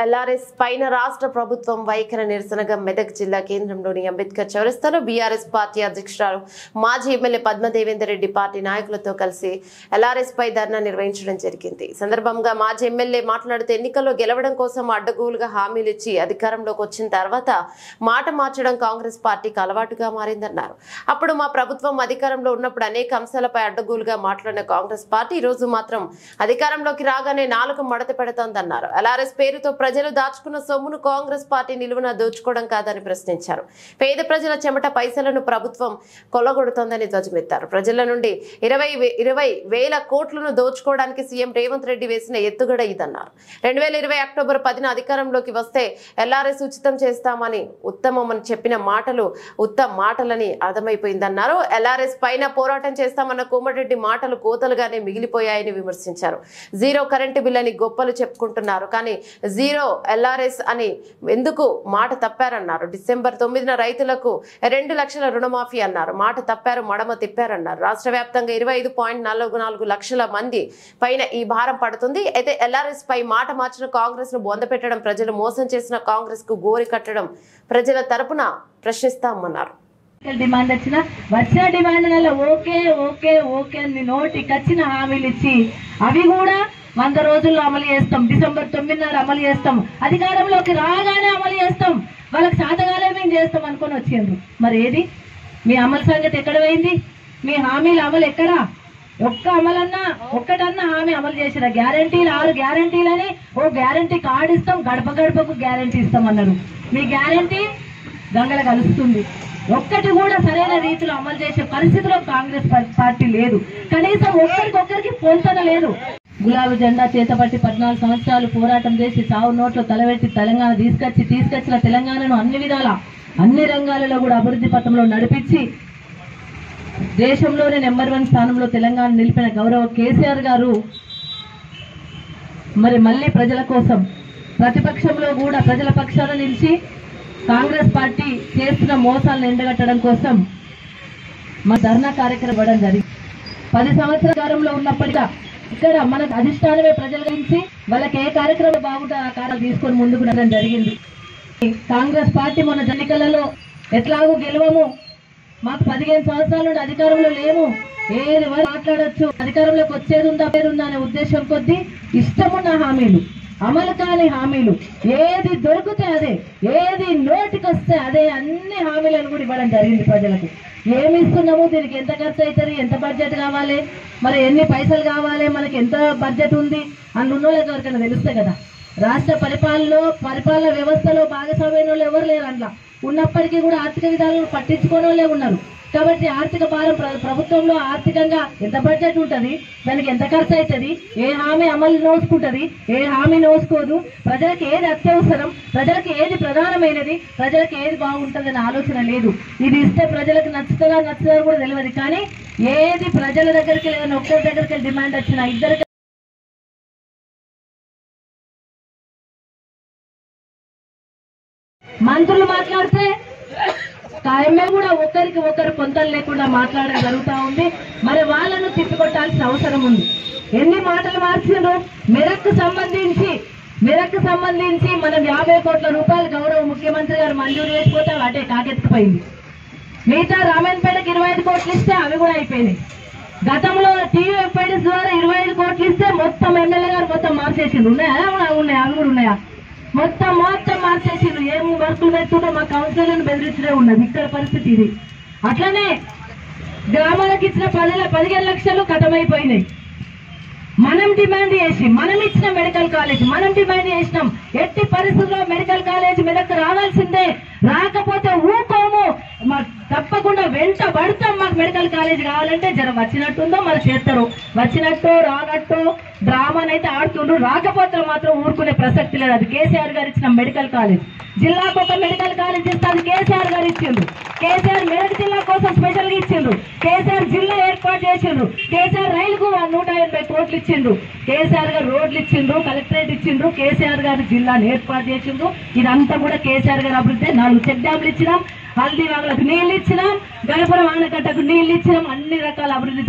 LRS పైన రాష్ట్ర ప్రభుత్వం వైఖరి నిరసనగా మెదక్ జిల్లా కేంద్రంలోని అంబేద్కర్ చౌరస్తాలో బీఆర్ఎస్ పార్టీ అధ్యక్షురాలు మాజీ ఎమ్మెల్యే పద్మ దేవేందర్ రెడ్డి పార్టీ నాయకులతో కలిసి ఎల్ఆర్ఎస్ పై ధర్నా నిర్వహించడం జరిగింది. ఈ సందర్భంగా మాజీ ఎమ్మెల్యే మాట్లాడుతూ ఎన్నికల్లో గెలవడం కోసం అడ్డగోలుగా హామీలు ఇచ్చి అధికారంలోకి వచ్చిన తర్వాత మాట మార్చడం కాంగ్రెస్ పార్టీకి అలవాటుగా మారిందన్నారు. అప్పుడు మా ప్రభుత్వం అధికారంలో ఉన్నప్పుడు అనేక అంశాలపై అడ్డగోలుగా మాట్లాడిన కాంగ్రెస్ పార్టీ ఈ రోజు మాత్రం అధికారంలోకి రాగానే నాలుక మడత పెడుతోందన్నారు. ఎల్ఆర్ఎస్ పేరుతో ప్రజలు దాచుకున్న సొమ్మును కాంగ్రెస్ పార్టీ నిలువున దోచుకోవడం కాదని ప్రశ్నించారు. పేద ప్రజల చెమట పైసలను ప్రభుత్వం కొల్లగొడుతోందని ధ్వజమెత్తారు. ప్రజల నుండి 20,000 కోట్లను దోచుకోవడానికి సీఎం రేవంత్ రెడ్డి వేసిన ఎత్తుగడ ఇదన్నారు. 2020 అక్టోబర్ 10న అధికారంలోకి వస్తే ఎల్ఆర్ఎస్ ఉచితం చేస్తామని ఉత్తమమని చెప్పిన మాటలు ఉత్తమ మాటలని అర్థమైపోయిందన్నారు. ఎల్ఆర్ఎస్ పైన పోరాటం చేస్తామన్న కోమటిరెడ్డి మాటలు కోతలుగానే మిగిలిపోయాయని విమర్శించారు. జీరో కరెంటు బిల్ అని గొప్పలు చెప్పుకుంటున్నారు, కానీ జీరో ఎల్ఆర్ఎస్ అని ఎందుకు మాట తప్పారన్నారు. డిసెంబర్ 9న రైతులకు 2 లక్షల రుణమాఫీ అన్నారు. మాట తప్పారు, మడమ తిప్పారన్నారు. రాష్ట్ర వ్యాప్తంగా 25.44 లక్షల మంది పైన ఈ భారం పడుతుంది. అయితే ఎల్ఆర్ఎస్ పై మాట మార్చిన కాంగ్రెస్ ను బొందపెట్టడం, ప్రజలు మోసం చేసిన కాంగ్రెస్ కు గోరి కట్టడం ప్రజల తరపున ప్రశ్నిస్తామన్నారు. డిమాండ్ వచ్చిన డిమాండ్ ఓకే ఓకే ఓకే అని నోటికి వచ్చిన హామీలు ఇచ్చి అవి కూడా 100 రోజుల్లో అమలు చేస్తాం, డిసెంబర్ 9న అమలు చేస్తాం, అధికారంలోకి రాగానే అమలు చేస్తాం, వాళ్ళకి శాతగాలే మేము చేస్తాం అనుకొని వచ్చిండ్రు. మరి ఏది మీ అమలు సంగతి ఎక్కడ పోయింది? మీ హామీల అమలు ఎక్కడా? ఒక్కటన్నా హామీ అమలు చేసిన గ్యారంటీలు 6 గ్యారంటీలని ఓ గ్యారంటీ కార్డు ఇస్తాం, గడప గడపకు గ్యారంటీ ఇస్తాం అన్నారు. మీ గ్యారంటీ గంగల కలుస్తుంది. ఒక్కటి కూడా సరైన రీతిలో అమలు చేసే పరిస్థితిలో కాంగ్రెస్ పార్టీ లేదు. కనీసం ఒక్కరికొక్కరికి పొంతన లేదు. గులాబీ జెండా చేతపట్టి 14 సంవత్సరాలు పోరాటం చేసి చావు నోట్లో తలబెట్టి తెలంగాణ తీసుకొచ్చిన తెలంగాణను అన్ని విధాల అన్ని రంగాలలో కూడా అభివృద్ధి పథంలో నడిపించి దేశంలోనే నెంబర్ 1 స్థానంలో తెలంగాణ నిలిపిన గౌరవ కేసీఆర్ గారు మరి మళ్ళీ ప్రజల కోసం ప్రతిపక్షంలో కూడా ప్రజల పక్షాన నిలిచి కాంగ్రెస్ పార్టీ చేస్తున్న మోసాలను ఎండగట్టడం కోసం మా ధర్నా కార్యక్రమం ఇవ్వడం జరిగింది. 10 సంవత్సరాల కాలంలో ఉన్నప్పటికీ ఇక్కడ మనకు అధిష్టానమే ప్రజల గురించి వాళ్ళకి ఏ కార్యక్రమం బాగుంటే ఆ కార్యాలు తీసుకొని ముందుకు నడడం జరిగింది. కాంగ్రెస్ పార్టీ మొన్న ఎన్నికలలో ఎట్లాగూ గెలవము, మాకు 15 సంవత్సరాల నుండి అధికారంలో లేము, ఏది మాట్లాడొచ్చు, అధికారంలోకి వచ్చేది ఉందా పేరుందా అనే ఉద్దేశం కొద్దీ ఇష్టమున్న హామీలు, అమలు కాని హామీలు, ఏది దొరికితే అదే, ఏది నోటికి వస్తే అదే అన్ని హామీలను కూడా ఇవ్వడం జరిగింది ప్రజలకు. ఏమి ఇస్తున్నాము, దీనికి ఎంత ఖర్చు అవుతుంది, ఎంత బడ్జెట్ కావాలి, మరి ఎన్ని పైసలు కావాలి, మనకి ఎంత బడ్జెట్ ఉంది అని ఉన్నోళ్ళకి ఎవరికైనా తెలుస్తాయి కదా. రాష్ట్ర పరిపాలన వ్యవస్థలో భాగస్వామ్యం వాళ్ళు ఎవరు లేరు. అందులో ఉన్నప్పటికీ కూడా ఆర్థిక విధానాలను పట్టించుకోని వాళ్ళే ఉన్నారు. కాబట్టి ఆర్థిక భారం ప్రభుత్వంలో ఆర్థికంగా ఎంత బడ్జెట్ ఉంటుంది, దానికి ఎంత ఖర్చు అవుతుంది, ఏ హామీ అమలు నోసుకుంటుంది, ఏ హామీ నోసుకోదు, ప్రజలకు ఏది అత్యవసరం, ప్రజలకు ఏది ప్రధానమైనది, ప్రజలకు ఏది బాగుంటుందనే ఆలోచన లేదు. ఇది ఇస్తే ప్రజలకు నచ్చుతుందా కూడా తెలియదు. కానీ ఏది ప్రజల దగ్గరికి లేదని ఒక్కరి దగ్గరికి డిమాండ్ వచ్చినా ఇద్దరికి మంత్రులు మాట్లాడితే కాయమే కూడా ఒకరికి ఒకరు పొంతలు లేకుండా మాట్లాడడం జరుగుతూ ఉంది. మరి వాళ్ళను తిప్పికొట్టాల్సిన అవసరం ఉంది. ఎన్ని మాటలు మార్చిండ్రు. మెరక్కు సంబంధించి మనం 50 కోట్ల రూపాయలు గౌరవ ముఖ్యమంత్రి గారు మంజూరు చేసిపోతే అటే కాకెత్తుకుపోయింది. మిగతా రామాయణపేటకి 25 కోట్లు ఇస్తే అవి కూడా అయిపోయినాయి. గతంలో టీయూఎఫ్ఐడిస్ ద్వారా 25 కోట్లు ఇస్తే మొత్తం ఎమ్మెల్యే గారు మొత్తం మార్చేసిండ్రు. ఉన్నాయా? అవి కూడా ఉన్నాయా? మొత్తం మార్చేసిండ్రు. ఏం వర్కులు పెట్టుకుంటే మా కౌన్సిలర్లను బెదిరించడే ఉన్నది. ఇక్కడ పరిస్థితి ఇది. అట్లనే గ్రామాలకు ఇచ్చిన 15 లక్షలు కథమైపోయినాయి. మనం డిమాండ్ చేసి మనం ఇచ్చిన మెడికల్ కాలేజ్ మనం డిమాండ్ చేసినాం. ఎట్టి పరిస్థితుల్లో మెడికల్ కాలేజ్ మెదక్ రావాల్సిందే, రాకపోతే ఊకోము, తప్పకుండా వెంట పడతాం. మాకు మెడికల్ కాలేజ్ కావాలంటే జర వచ్చినట్టుందో మన చేస్తారు, వచ్చినట్టు రానట్టు డ్రామానైతే ఆడుతుండ్రు. రాకపోతే మాత్రం ఊరుకునే ప్రసక్తి లేదు. అది కేసీఆర్ గారు ఇచ్చిన మెడికల్ కాలేజ్. జిల్లాకు ఒక మెడికల్ కాలేజ్ ఇస్తే అది కేసీఆర్ గారు ఇచ్చిండ్రు. కేసీఆర్ మెదక్ జిల్లా కోసం స్పెషల్ గా ఇచ్చిండ్రు. కేసీఆర్ జిల్లా ఏర్పాటు చేసిండ్రు. కేసీఆర్ రైలుకు 180 కోట్లు ఇచ్చిండ్రు. కేసీఆర్ గారు రోడ్లు ఇచ్చిండ్రు, కలెక్టరేట్ ఇచ్చిండ్రు, కేసీఆర్ గారు జిల్లాను ఏర్పాటు చేసిండ్రు. ఇదంతా కూడా కేసీఆర్ గారు అభివృద్ధి. 4 చెక్ డ్యాంలు ఇచ్చినాం, హల్దీవాగులకు నీళ్లు ఇచ్చినాం, గణపురం ఆనకట్టకు నీళ్లు ఇచ్చినాం. అన్ని రకాల అభివృద్ధి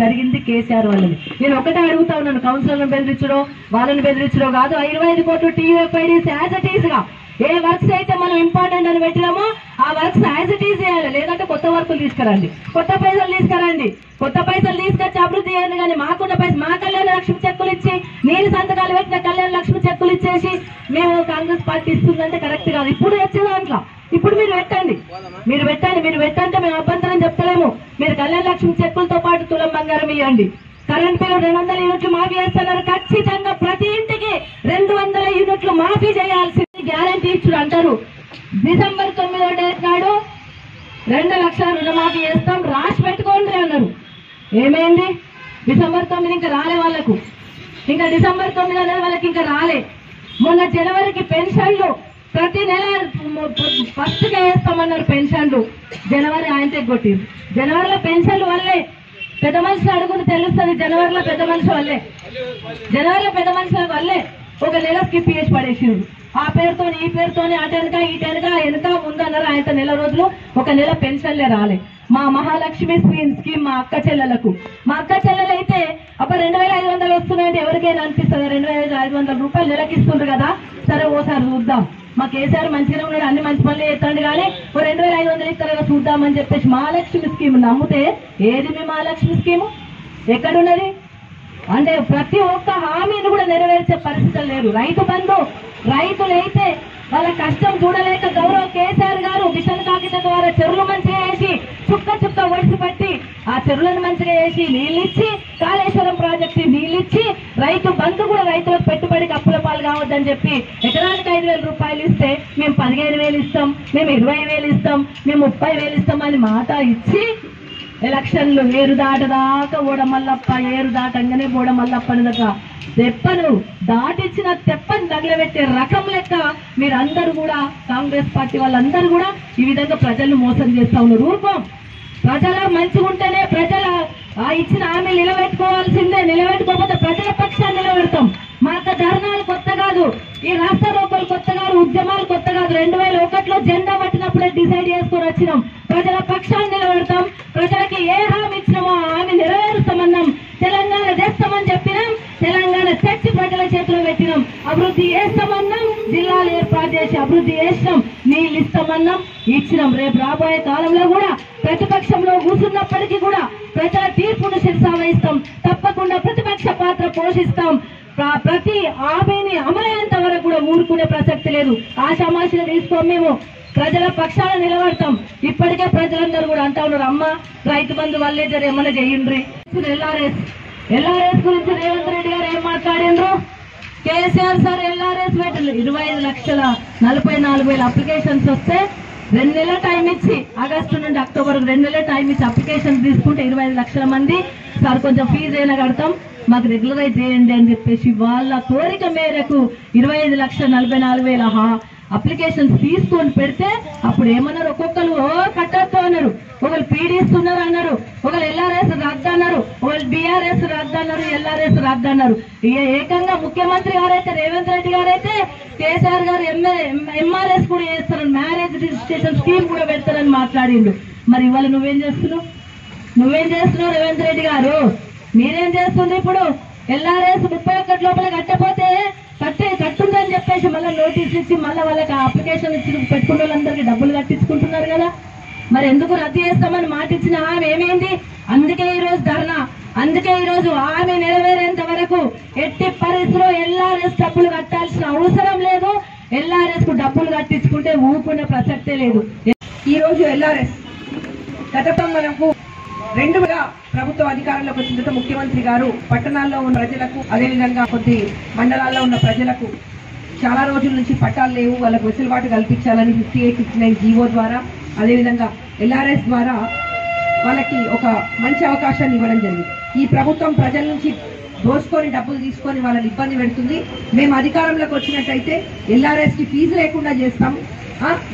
జరిగింది కేసీఆర్ వాళ్ళని. నేను ఒకటే అడుగుతా ఉన్నాను కౌన్సిలర్లను బెదిరించడో వాళ్ళని బెదిరించడో కాదు. 25 కోట్లు TUFIDs యాజ్ ఇట్ ఈజ్ గా ఏ వర్క్స్ అయితే మనం ఇంపార్టెంట్ అని పెట్టినామో ఆ వర్క్స్ యాజ్ ఇట్ ఈజ్ చేయాలి. లేదంటే కొత్త వర్కులు తీసుకురండి, కొత్త పైసలు తీసుకురండి, కొత్త పైసలు తీసుకొచ్చి అభివృద్ధి చేయండి. కానీ మాకున్న పైసలు మా కళ్యాణ లక్ష్మి చెక్కులు ఇచ్చి నేను సంతకాలు పెట్టిన కళ్యాణ లక్ష్మి చెక్కులు ఇచ్చేసి మేము కాంగ్రెస్ పార్టీ ఇస్తుందంటే కరెక్ట్ కాదు. ఇప్పుడు వచ్చే దాంట్లో ఇప్పుడు మీరు పెట్టండి, మీరు పెట్టంటే మేము అభ్యంతరం చెప్తలేము. మీరు కళ్యాణ లక్ష్మి చెక్కులతో పాటు తులం బంగారం ఇవ్వండి. కరెంట్ బిల్లు 200 యూనిట్లు మాఫీ చేస్తున్నారు. ఖచ్చితంగా ప్రతి ఇంటికి 200 యూనిట్లు మాఫీ చేయాల్సింది గ్యారంటీ ఇచ్చుడు అంటారు. డిసెంబర్ 9వ డేట్ నాడు 2 లక్షల రుణమాఫీ చేస్తాం రాసి పెట్టుకోండి అన్నారు. ఏమైంది? డిసెంబర్ 9 ఇంకా రాలే వాళ్ళకు, ఇంకా డిసెంబర్ 9 అనేది వాళ్ళకి ఇంకా రాలే. మొన్న జనవరికి పెన్షన్లు ప్రతి నెల ఫస్ట్ గా వేస్తామన్నారు పెన్షన్లు. జనవరి ఆయనతే కొట్టింది. జనవరిలో పెన్షన్లు వల్లే పెద్ద మనుషులు అడుగుని తెలుస్తుంది. జనవరిలో పెద్ద మనుషుల వల్లే ఒక నెల స్కిప్ చేసి పడేసిండు. ఆ పేరుతో ఈ పేరుతో అటెనక ఇటెనక వెనక ముందు అన్నారు. ఆయన నెల రోజులు ఒక నెల పెన్షన్లే రాలే. మా మహాలక్ష్మి స్కీమ్ మా అక్క చెల్లెలు అయితే అప్పుడు 2500 వస్తున్నాయంటే ఎవరికైనా అనిపిస్తుంది 2500 రూపాయలు నెలకి ఇస్తుండ్రు కదా, సరే ఓసారి చూద్దాం. మా కేసీఆర్ మంచిగానే ఉన్నాడు, అన్ని మంచి పనులు చేస్తాడు, కానీ 2500 ఇస్తారో చూద్దామని చెప్పేసి మహాలక్ష్మి స్కీమ్ నమ్మితే ఏది మీ మహాలక్ష్మి స్కీము ఎక్కడున్నది? అంటే ప్రతి ఒక్క హామీని కూడా నెరవేర్చే పరిస్థితులు లేరు. రైతు బంధు రైతులైతే వాళ్ళ కష్టం చూడలేక గౌరవ కేసీఆర్ గారు మిషన్ కాకిత ద్వారా చెరువులు మంచిగా వేసి చుక్క ఒడిసి పట్టి ఆ చెరువులను మంచిగా వేసి నీళ్ళిచ్చి కాళేశ్వరం ప్రాజెక్టు నీళ్ళిచ్చి రైతు బంధు కూడా రైతులకు పెట్టుబడికి అప్పుల పాలు కావద్దని చెప్పి ఎకరానికి 5,000 రూపాయలు ఇస్తే మేము 15,000 ఇస్తాం, మేము 20,000 ఇస్తాం, మేము 30,000 ఇస్తాం అని మాట ఇచ్చి ఎలక్షన్లు ఏరు దాటదాకా ఓడమల్లప్ప, ఏరు దాటంగానే ఓడమల్లప్ప దాకా తెప్పను దాటిచ్చిన తెప్పని తగలబెట్టే రకం లెక్క మీరందరూ కూడా కాంగ్రెస్ పార్టీ వాళ్ళందరూ కూడా ఈ విధంగా ప్రజలను మోసం చేస్తా ఉన్నారు. రూపం ప్రజల మంచిగా ఉంటేనే ప్రజల ఇచ్చిన హామీలు నిలబెట్టుకోవాల్సిందే. నిలబెట్టుకోకపోతే ప్రజల పక్షాన్ని నిలబెడతాం. మాకు ధర్నాలు కొత్త కాదు, ఈ రాష్ట్ర రోకలు కొత్త కాదు, ఉద్యమాలు కొత్త కాదు. 2001లో జెండా పట్టినప్పుడే డిసైడ్ చేసుకొని వచ్చినాం. ప్రజల పక్షాన్ని నిలబెడతాం. ప్రజలకి ఏ హామీ ఇచ్చినామో ఆ హామీ నెరవేరుస్తామన్నాం. తెలంగాణ చేస్తామని చెప్పినాం, తెలంగాణ తెచ్చి ప్రజల చేతిలో పెట్టినాం. అభివృద్ధి చేస్తామన్నాం, జిల్లాలు ఏర్పాటు చేసి అభివృద్ధి చేసినాం. నీళ్ళు ఇస్తామన్నాం, ఇచ్చినాం. రేపు రాబోయే కాలంలో కూడా ప్రతిపక్షంలో కూర్చున్నప్పటికీ కూడా ప్రజల తీర్పును శిరసావహిస్తాం. తప్పకుండా ప్రతిపక్ష పాత్ర పోషిస్తాం. ప్రతి హామీని అమలయ్యేంత వరకు కూడా ఊరుకునే ప్రసక్తి లేదు. ఆషామాషిగా తీసుకోం, మేము ప్రజల పక్షాన నిలబడతాం. ఇప్పటికే ప్రజలందరూ కూడా అంటా ఉన్నారు, అమ్మ రైతు బంధు వల్లే జర ఏమన్నా చెయ్యండి. ఎల్ఆర్ఎస్ గురించి రేవంత్ రెడ్డి గారు ఏం మాట్లాడిండ్రు? కేసీఆర్ సార్ ఎల్ఆర్ఎస్ పెట్టారు 25,44,000 అప్లికేషన్స్ వస్తే 2 నెలల టైం ఇచ్చి ఆగస్టు నుండి అక్టోబర్ 2 నెలల టైం ఇచ్చి అప్లికేషన్ తీసుకుంటే 25 లక్షల మంది సార్ కొంచెం ఫీజు అయినా కడతాం, మాకు రెగ్యులరైజ్ చేయండి అని చెప్పేసి వాళ్ళ కోరిక మేరకు 25,44,000 అప్లికేషన్స్ తీసుకొని పెడితే అప్పుడు ఏమన్నారు? ఒక్కొక్కరు కట్టొద్దు అన్నారు, ఒకరు పీడిస్తున్నారు అన్నారు, ఒకరు ఎల్ఆర్ఎస్ రద్దు అన్నారు, ఒకరు బీఆర్ఎస్ రద్దు అన్నారు, ఎల్ఆర్ఎస్ రద్దు అన్నారు. ఏకంగా ముఖ్యమంత్రి గారైతే రేవంత్ రెడ్డి గారైతే కేసీఆర్ గారు ఎంఆర్ఎస్ కూడా చేస్తారు, మ్యారేజ్ రిజిస్ట్రేషన్ స్కీమ్ కూడా పెడతారని మాట్లాడిండు. మరి ఇవాళ నువ్వేం చేస్తున్నావు రేవంత్ రెడ్డి గారు? మీరేం చేస్తుంది? ఇప్పుడు ఎల్ఆర్ఎస్ 31 లోపల కట్టపోతే కట్టుందని చెప్పేసి మళ్ళీ నోటీస్ ఇచ్చి మళ్ళీ వాళ్ళకి అప్లికేషన్ ఇచ్చి పెట్టుకున్న వాళ్ళందరికీ డబ్బులు కట్టించుకుంటున్నారు కదా. మరి ఎందుకు రద్దు చేస్తామని మాట ఇచ్చిన ఆమె ఏమైంది? అందుకే ఈ రోజు ధర్నా, అందుకే ఈ రోజు ఆమె నెరవేరేంత వరకు ఎట్టి పరిస్థితిలో ఎల్ఆర్ఎస్ డబ్బులు కట్టాల్సిన అవసరం లేదు. ఎల్ఆర్ఎస్ కు డబ్బులు కట్టించుకుంటే ఊరుకునే ప్రసక్తే లేదు. ఈ రోజు ఎల్ఆర్ఎస్ గతంలో మనకు 2గా ప్రభుత్వం అధికారంలోకి వచ్చిన తర్వాత ముఖ్యమంత్రి గారు పట్టణాల్లో ఉన్న ప్రజలకు, అదేవిధంగా కొద్ది మండలాల్లో ఉన్న ప్రజలకు చాలా రోజుల నుంచి పట్టాలు లేవు, వాళ్ళకు వెసులుబాటు కల్పించాలని 5869 జీవో ద్వారా, అదేవిధంగా ఎల్ఆర్ఎస్ ద్వారా వాళ్ళకి ఒక మంచి అవకాశాన్ని ఇవ్వడం జరిగింది. ఈ ప్రభుత్వం ప్రజల నుంచి దోసుకొని డబ్బులు తీసుకొని వాళ్ళని ఇబ్బంది పెడుతుంది. మేము అధికారంలోకి వచ్చినట్టయితే ఎల్ఆర్ఎస్ కి ఫీజు లేకుండా చేస్తాం,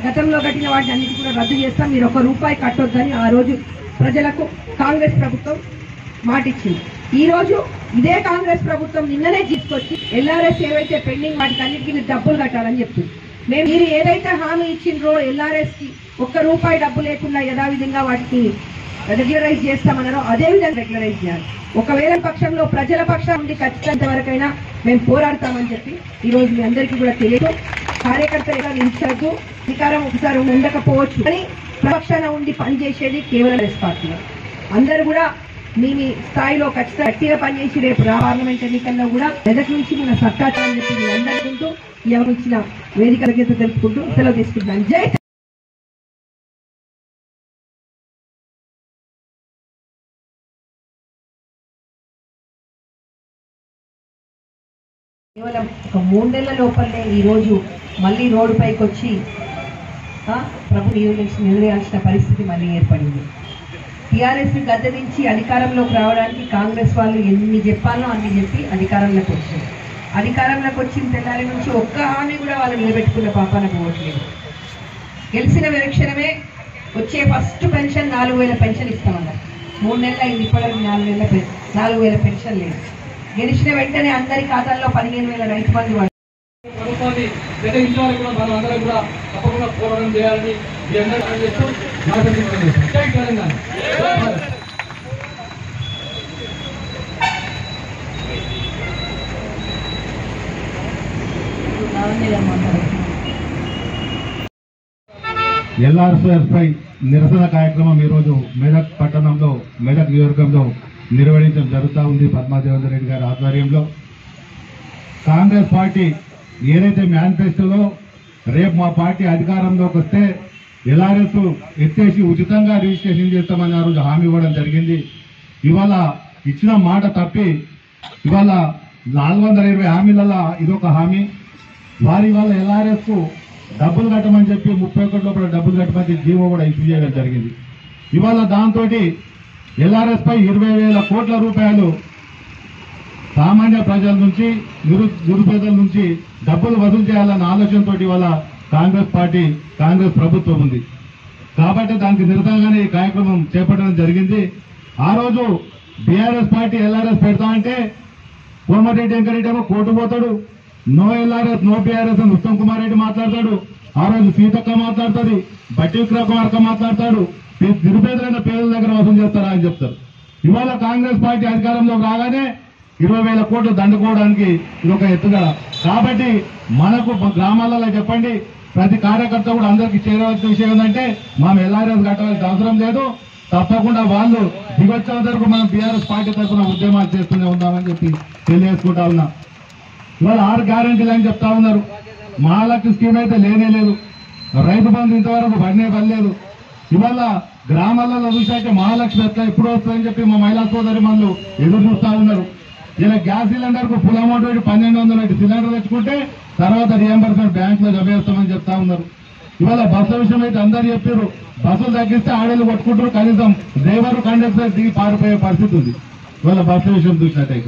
గతంలో కట్టిన వాటిని అన్నిటి కూడా రద్దు చేస్తాం, మీరు ₹1 కట్టొద్దని ఆ రోజు ప్రజలకు కాంగ్రెస్ ప్రభుత్వం మాటిచ్చింది. ఈ రోజు ఇదే కాంగ్రెస్ ప్రభుత్వం నిన్ననే తీసుకొచ్చి ఎల్ఆర్ఎస్ ఏవైతే పెండింగ్ వాటికి అన్నిటికీ డబ్బులు కట్టాలని చెప్తుంది. మీరు ఏదైతే హామీ ఇచ్చిండ్రో ఎల్ఆర్ఎస్ కి ₹1 డబ్బు లేకుండా యథావిధంగా వాటికి రెగ్యులరైజ్ చేస్తామన్నారో అదే విధంగా రెగ్యులరైజ్ చేయాలి. ఒకవేళ పక్షంలో ప్రజల పక్షం నుండి ఖచ్చితంత వరకైనా మేము పోరాడతామని చెప్పి ఈ రోజు మీ అందరికీ కూడా తెలియదు. కార్యకర్తలుగా నిలిచద్దు, అధికారం ఒకసారి ఉండకపోవచ్చు కానీ ప్రపక్షాన ఉండి పనిచేసేది కేవలం కాంగ్రెస్ పార్టీ. అందరూ కూడా మీ స్థాయిలో ఖచ్చితంగా గట్టిగా పనిచేసి రేపు పార్లమెంట్ ఎన్నికల్లో కూడా మెదక్ నుంచి మన సత్తాచారని చెప్పి మీ అందరికుంటూ ఎవరు ఇచ్చిన వేదికలకి తెలుపుకుంటూ సెలవు తీసుకుంటున్నాను. జై కేవలం ఒక 3 నెలల లోపలనే ఈరోజు మళ్ళీ రోడ్డు పైకి వచ్చి ప్రభు నిలదీయాల్సిన పరిస్థితి మళ్ళీ ఏర్పడింది. టీఆర్ఎస్ గద్దె నుంచి అధికారంలోకి రావడానికి కాంగ్రెస్ వాళ్ళు ఎన్ని చెప్పాలో అన్ని చెప్పి అధికారంలోకి వచ్చారు. అధికారంలోకి వచ్చిన తెల్లారి నుంచి ఒక్క హామీ కూడా వాళ్ళు నిలబెట్టుకున్న పాపాన పోవట్లేదు. గెలిచిన విలక్షణమే వచ్చే ఫస్ట్ పెన్షన్ 4,000 పెన్షన్ ఇస్తామన్నారు. 3 నెలలు అయింది, ఇప్పటివరకు 4,000 పెన్షన్ లేదు. గెలిచిన వెంటనే అందరి ఖాతాల్లో 15,000 రైతు బంధు ప్రభుత్వాన్ని వ్యతిరేకించిన వారికి కూడా మనం అందరం కూడా తప్పకుండా పోరాటం చేయాలని మీ అందరూ చేస్తూ జై తెలంగాణ. ఎల్ఆర్ఎస్పై నిరసన కార్యక్రమం ఈరోజు మెదక్ పట్టణంలో మెదక్ నియోజకవర్గంలో నిర్వహించడం జరుగుతూ ఉంది. పద్మాదేవేందర్ రెడ్డి గారి ఆధ్వర్యంలో కాంగ్రెస్ పార్టీ ఏదైతే మేనిఫెస్టోలో రేపు మా పార్టీ అధికారంలోకి వస్తే ఎల్ఆర్ఎస్ ఎత్తేసి ఉచితంగా రిజిస్ట్రేషన్ చేస్తామని ఆ రోజు హామీ ఇవ్వడం జరిగింది. ఇవాళ ఇచ్చిన మాట తప్పి ఇవాళ 420 హామీలలో ఇదొక హామీ. వారి వల్ల ఎల్ఆర్ఎస్ కు డబ్బులు కట్టమని చెప్పి 31 లోపల డబ్బులు కట్టమని జీవో కూడా ఇష్యూ చేయడం జరిగింది. ఇవాళ దాంతో ఎల్ఆర్ఎస్ పై 20,000 కోట్ల రూపాయలు సామాన్య ప్రజల నుంచి నిరుపేదల నుంచి డబ్బులు వసూలు చేయాలన్న ఆలోచనతో ఇవాళ కాంగ్రెస్ ప్రభుత్వం ఉంది. కాబట్టి దానికి నిరసనగానే ఈ కార్యక్రమం చేపట్టడం జరిగింది. ఆ రోజు బీఆర్ఎస్ పార్టీ ఎల్ఆర్ఎస్ పెడతామంటే కోమటిరెడ్డి వెంకరెడ్డి ఏమో కోర్టు పోతాడు, నో ఎల్ఆర్ఎస్ నో బీఆర్ఎస్ అని ఉత్తమ్ కుమార్ రెడ్డి మాట్లాడతాడు. ఆ రోజు సీతక్క మాట్లాడుతుంది, బట్టి విక్రమార్క మాట్లాడతాడు. నిరుపేదలైన పేదల దగ్గర వసూలు చేస్తారా అని చెప్తారు. ఇవాళ కాంగ్రెస్ పార్టీ అధికారంలోకి రాగానే 20,000 కోట్లు దండుకోవడానికి ఇది ఒక ఎత్తుగడ. కాబట్టి మనకు గ్రామాలలో చెప్పండి, ప్రతి కార్యకర్త కూడా అందరికీ చేరవలసిన విషయం ఏంటంటే మనం ఎల్ఆర్ఎస్ కట్టవలసిన అవసరం లేదు. తప్పకుండా వాళ్ళు దిగొచ్చే వరకు మనం బీఆర్ఎస్ పార్టీ తరఫున ఉద్యమాలు చేస్తూనే ఉందామని చెప్పి తెలియజేసుకుంటా ఉన్నా. ఇవాళ 6 గ్యారెంటీలు అని చెప్తా ఉన్నారు. మహాలక్ష్మి స్కీమ్ అయితే లేనే లేదు, రైతు బంధు ఇంతవరకు పడలేదు. ఇవాళ గ్రామాలలో చూసాక మహాలక్ష్మి ఎప్పుడు వస్తుందని చెప్పి మా మహిళా సోదరి మనులు ఎదురు చూస్తా ఉన్నారు. ఇలా గ్యాస్ సిలిండర్ కు ఫుల్ అమౌంట్ పెట్టి 1,200 పెట్టి సిలిండర్ తెచ్చుకుంటే తర్వాత రియంబర్స్మెంట్ బ్యాంక్ లో జమ చేస్తామని చెప్తా ఉన్నారు. ఇవాళ బస్సుల విషయం అయితే అందరు చెప్పారు, బస్సులు తగ్గిస్తే ఆడలు కొట్టుకుంటారు, కనీసం డ్రైవర్ కండక్టర్ దిగి పారిపోయే పరిస్థితి ఉంది ఇవాళ బస్సుల విషయం చూసినట్టయితే.